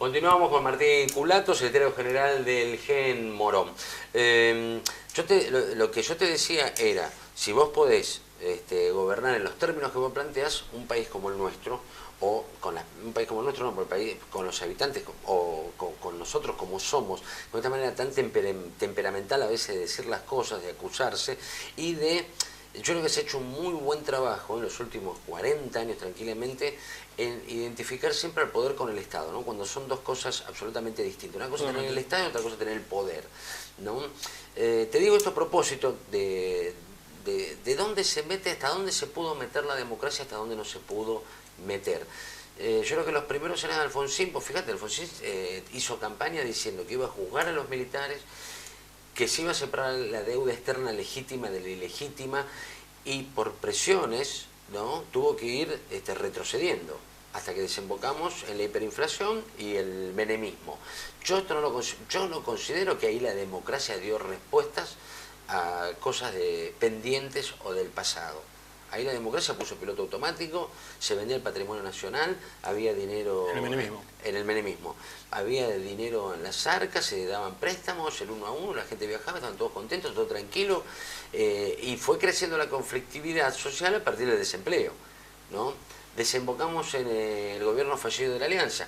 Continuamos con Martín Culato, secretario general del GEN Morón. Lo que yo te decía era, si vos podés gobernar en los términos que vos planteás, un país como el nuestro, o un país como el nuestro, no, por el país, con los habitantes, o con nosotros como somos, de esta manera tan temperamental a veces de decir las cosas, de acusarse, y de... Yo creo que se ha hecho un muy buen trabajo en los últimos 40 años tranquilamente en identificar siempre el poder con el Estado, ¿no? Cuando son dos cosas absolutamente distintas. Una cosa es tener el Estado y otra cosa es tener el poder, ¿no? Te digo esto a propósito de dónde se mete, hasta dónde se pudo meter la democracia, hasta dónde no se pudo meter. Yo creo que los primeros eran Alfonsín, pues fíjate, Alfonsín hizo campaña diciendo que iba a juzgar a los militares, que se iba a separar la deuda externa legítima de la ilegítima, y por presiones, ¿no?, tuvo que ir retrocediendo hasta que desembocamos en la hiperinflación y el menemismo. Yo no considero que ahí la democracia dio respuestas a cosas pendientes o del pasado. Ahí la democracia puso piloto automático, se vendía el patrimonio nacional, había dinero... En el menemismo. Había dinero en las arcas, se daban préstamos, el 1 a 1, la gente viajaba, estaban todos contentos, todo tranquilo, y fue creciendo la conflictividad social a partir del desempleo, ¿no? Desembocamos en el gobierno fallido de la Alianza,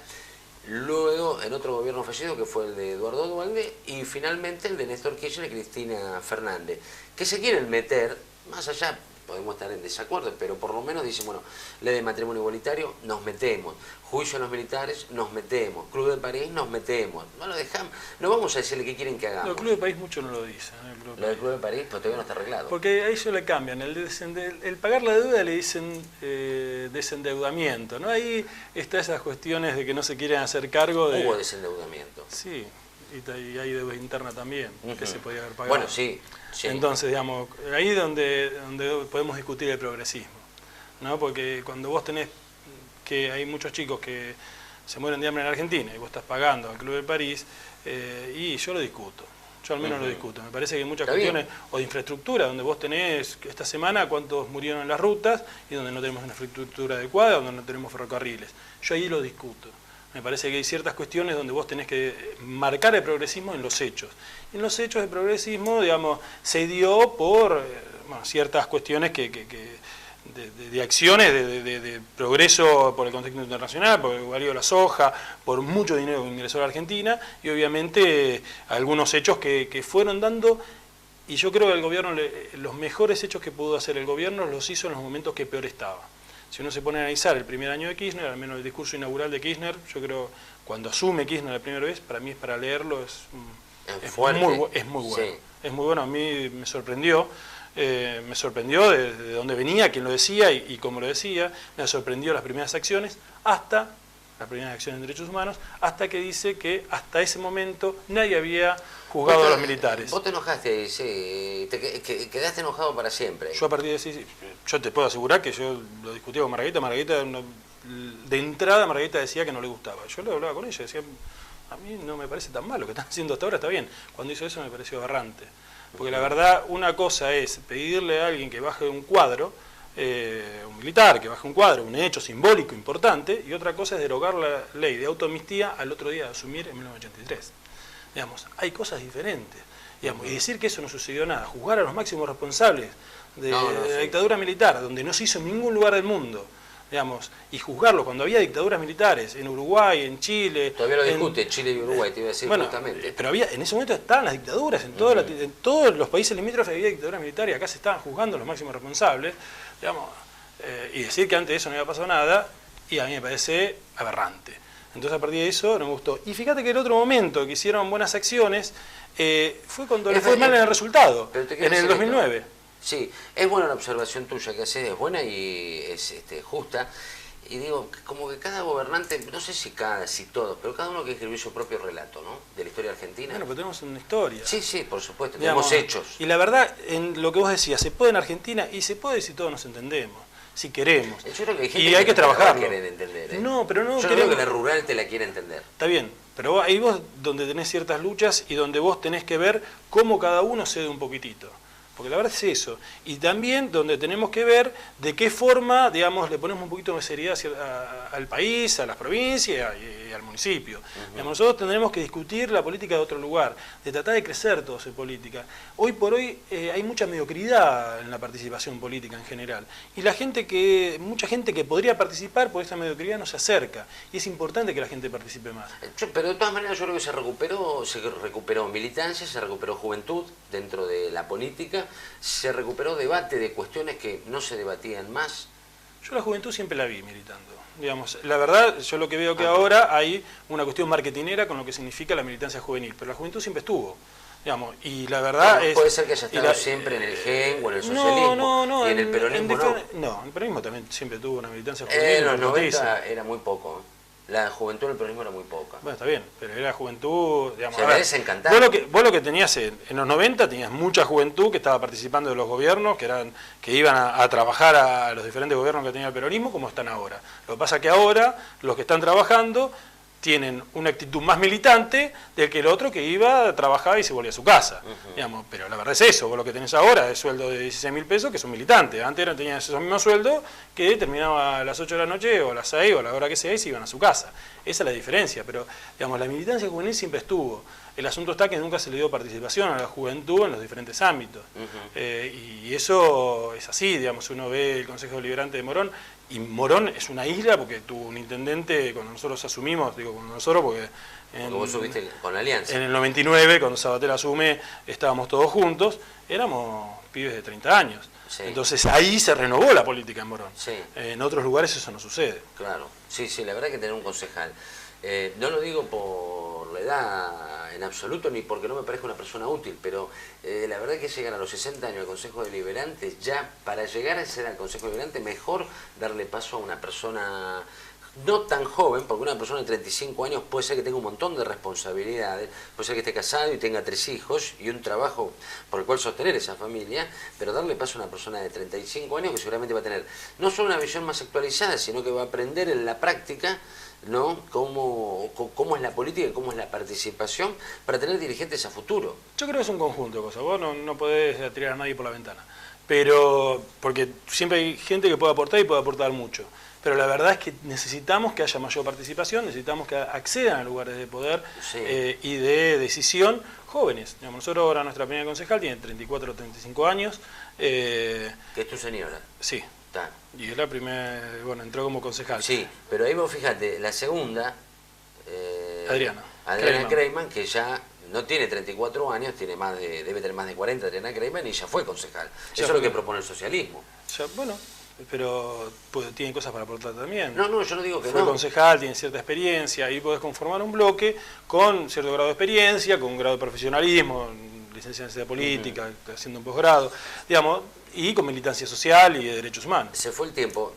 luego en otro gobierno fallido que fue el de Eduardo Duhalde, y finalmente el de Néstor Kirchner y Cristina Fernández, que se quieren meter, más allá... Podemos estar en desacuerdo, pero por lo menos dicen, bueno, ley de matrimonio igualitario, nos metemos. Juicio a los militares, nos metemos. Club de París, nos metemos. No lo dejamos. No vamos a decirle qué quieren que hagamos. No, el Club de París mucho no lo dice. Lo del Club de París, pues todavía no está arreglado. Porque a ellos le cambian. El pagar la deuda le dicen desendeudamiento, ¿no? Ahí está esas cuestiones de que no se quieren hacer cargo de... Hubo desendeudamiento. Sí, y hay deuda interna también, que se podía haber pagado. Bueno, sí. Sí. Entonces, digamos, ahí es donde podemos discutir el progresismo, ¿no? Porque cuando vos tenés que hay muchos chicos que se mueren de hambre en Argentina y vos estás pagando al Club de París, y yo lo discuto. Yo al menos lo discuto. Me parece que hay muchas cuestiones, o de infraestructura, donde vos tenés esta semana cuántos murieron en las rutas y donde no tenemos una infraestructura adecuada, donde no tenemos ferrocarriles. Yo ahí lo discuto. Me parece que hay ciertas cuestiones donde vos tenés que marcar el progresismo en los hechos. Y en los hechos el progresismo, digamos, se dio por ciertas cuestiones de acciones de progreso por el contexto internacional, por el varío de la soja, por mucho dinero que ingresó a la Argentina, y obviamente algunos hechos que fueron dando, y yo creo que el gobierno, los mejores hechos que pudo hacer el gobierno los hizo en los momentos que peor estaba. Si uno se pone a analizar el primer año de Kirchner, al menos el discurso inaugural de Kirchner, yo creo, cuando asume Kirchner la primera vez, para mí es para leerlo, es muy bueno. Sí. Es muy bueno, a mí me sorprendió de dónde venía, quién lo decía y cómo lo decía, me sorprendió las primeras acciones, hasta las primeras acciones en derechos humanos, hasta que dice que hasta ese momento nadie había juzgado a los militares. Vos te enojaste, quedaste enojado para siempre. Yo a partir de sí, yo te puedo asegurar que yo lo discutía con Margarita, de entrada Margarita decía que no le gustaba. Yo lo hablaba con ella, decía, a mí no me parece tan mal, lo que están haciendo hasta ahora está bien. Cuando hizo eso me pareció aberrante. Porque la verdad, una cosa es pedirle a alguien que baje un cuadro, un militar que baje un cuadro, un hecho simbólico importante, y otra cosa es derogar la ley de autoamnistía al otro día de asumir en 1983. Digamos, hay cosas diferentes. Digamos, y decir que eso no sucedió nada, juzgar a los máximos responsables de la dictadura militar, donde no se hizo en ningún lugar del mundo, digamos, y juzgarlo cuando había dictaduras militares en Uruguay, en Chile... Todavía lo discute, Chile y Uruguay, te iba a decir justamente. Pero en ese momento estaban las dictaduras, en todos los países limítrofes había dictadura militar y acá se estaban juzgando los máximos responsables, digamos, y decir que antes de eso no había pasado nada, y a mí me parece aberrante. Entonces a partir de eso no me gustó. Y fíjate que el otro momento que hicieron buenas acciones fue cuando le fue mal en el resultado, en el 2009. Sí, es buena la observación tuya que haces, es buena y es justa. Y digo, como que cada gobernante, no sé si todos, pero cada uno que escribió su propio relato, ¿no?, de la historia argentina. Bueno, pero tenemos una historia. Sí, por supuesto, digamos, tenemos hechos. Y la verdad, en lo que vos decías, se puede en Argentina y se puede si todos nos entendemos, si queremos. Yo creo que hay gente y hay que trabajarlo. Entender, No, pero no yo creo que la rural te la quiere entender. Está bien, pero ahí vos donde tenés ciertas luchas y donde vos tenés que ver cómo cada uno cede un poquitito. Porque la verdad es eso. Y también donde tenemos que ver de qué forma, digamos, le ponemos un poquito de seriedad al país, a las provincias al municipio. Digamos, nosotros tendremos que discutir la política de otro lugar, de tratar de crecer todos en política. Hoy por hoy hay mucha mediocridad en la participación política en general. Y mucha gente que podría participar por esta mediocridad no se acerca. Y es importante que la gente participe más. Pero de todas maneras yo creo que se recuperó militancia, se recuperó juventud dentro de la política, se recuperó debate de cuestiones que no se debatían más. Yo la juventud siempre la vi militando. Digamos, la verdad, yo lo que veo que ahora hay una cuestión marketinera con lo que significa la militancia juvenil, pero la juventud siempre estuvo. Digamos, y la verdad es... Puede ser que haya estado siempre en el GEN o en el socialismo, y en el peronismo no. No, el peronismo también siempre tuvo una militancia juvenil. En los 90 era muy poco. La juventud del peronismo era muy poca. Bueno, está bien, pero era juventud... Digamos, se merece encantar. Vos lo que tenías en los 90, tenías mucha juventud que estaba participando de los gobiernos, que iban a trabajar a los diferentes gobiernos que tenía el peronismo, como están ahora. Lo que pasa es que ahora, los que están trabajando tienen una actitud más militante del que el otro que iba, trabajaba y se volvía a su casa. Digamos, pero la verdad es eso, vos lo que tenés ahora es sueldo de 16.000 pesos que son militantes. Antes tenían esos mismos sueldos que terminaba a las 8 de la noche o a las 6 o a la hora que sea y se iban a su casa. Esa es la diferencia, pero digamos, la militancia juvenil siempre estuvo. El asunto está que nunca se le dio participación a la juventud en los diferentes ámbitos. Y eso es así, digamos, uno ve el Consejo Deliberante de Morón, y Morón es una isla porque tuvo un intendente, cuando nosotros asumimos, digo cuando nosotros porque vos subiste con la Alianza. En el 99, cuando Sabater asume, estábamos todos juntos, éramos pibes de 30 años. Sí. Entonces ahí se renovó la política en Morón. Sí. En otros lugares eso no sucede. Claro, sí, la verdad que tener un concejal. No lo digo por la edad en absoluto, ni porque no me parezca una persona útil, pero la verdad que llegar a los 60 años al Consejo Deliberante, ya para llegar a ser al Consejo Deliberante, mejor darle paso a una persona no tan joven, porque una persona de 35 años puede ser que tenga un montón de responsabilidades, puede ser que esté casado y tenga 3 hijos y un trabajo por el cual sostener esa familia, pero darle paso a una persona de 35 años que seguramente va a tener no solo una visión más actualizada, sino que va a aprender en la práctica, ¿no? Cómo es la política y cómo es la participación para tener dirigentes a futuro. Yo creo que es un conjunto de cosas. Vos no podés tirar a nadie por la ventana. Pero, porque siempre hay gente que puede aportar y puede aportar mucho. Pero la verdad es que necesitamos que haya mayor participación, necesitamos que accedan a lugares de poder y de decisión jóvenes. Digamos, nosotros ahora nuestra primera concejal tiene 34 o 35 años. ¿Que es tu señora? Sí. Y es la primera, bueno, entró como concejal. Sí, pero ahí vos fíjate, la segunda, Adriana Kreiman, que ya no tiene 34 años, debe tener más de 40, Adriana Kreiman, y ya fue concejal. Eso es lo que propone el socialismo. Bueno, pero tiene cosas para aportar también. No, yo no digo que no. Fue concejal, tiene cierta experiencia, y podés conformar un bloque con cierto grado de experiencia, con un grado de profesionalismo, licencia en ciencia política, haciendo un posgrado, digamos, y con militancia social y de derechos humanos. Se fue el tiempo.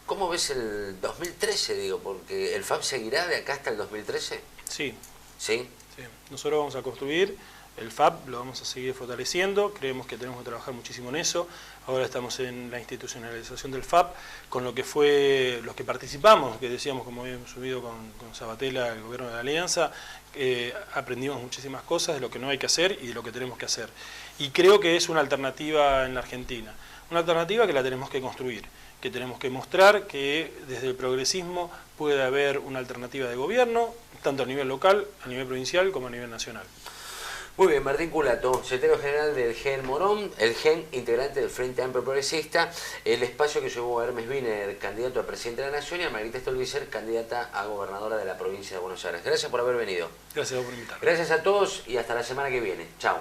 ¿Cómo ves el 2013, digo? Porque el FAP seguirá de acá hasta el 2013. Sí. ¿Sí? Sí. Nosotros vamos a construir el FAP, lo vamos a seguir fortaleciendo, creemos que tenemos que trabajar muchísimo en eso. Ahora estamos en la institucionalización del FAP, con lo que fue los que participamos, que decíamos como habíamos subido con Sabatella, el gobierno de la Alianza, aprendimos muchísimas cosas de lo que no hay que hacer y de lo que tenemos que hacer. Y creo que es una alternativa en la Argentina, una alternativa que la tenemos que construir, que tenemos que mostrar que desde el progresismo puede haber una alternativa de gobierno, tanto a nivel local, a nivel provincial como a nivel nacional. Muy bien, Martín Culato, secretario general del GEN Morón, el GEN integrante del Frente Amplio Progresista, el espacio que llevó a Hermes Wiener, candidato a presidente de la Nación, y a Margarita Stolbizer, candidata a gobernadora de la provincia de Buenos Aires. Gracias por haber venido. Gracias por invitarme. Gracias a todos y hasta la semana que viene. Chao.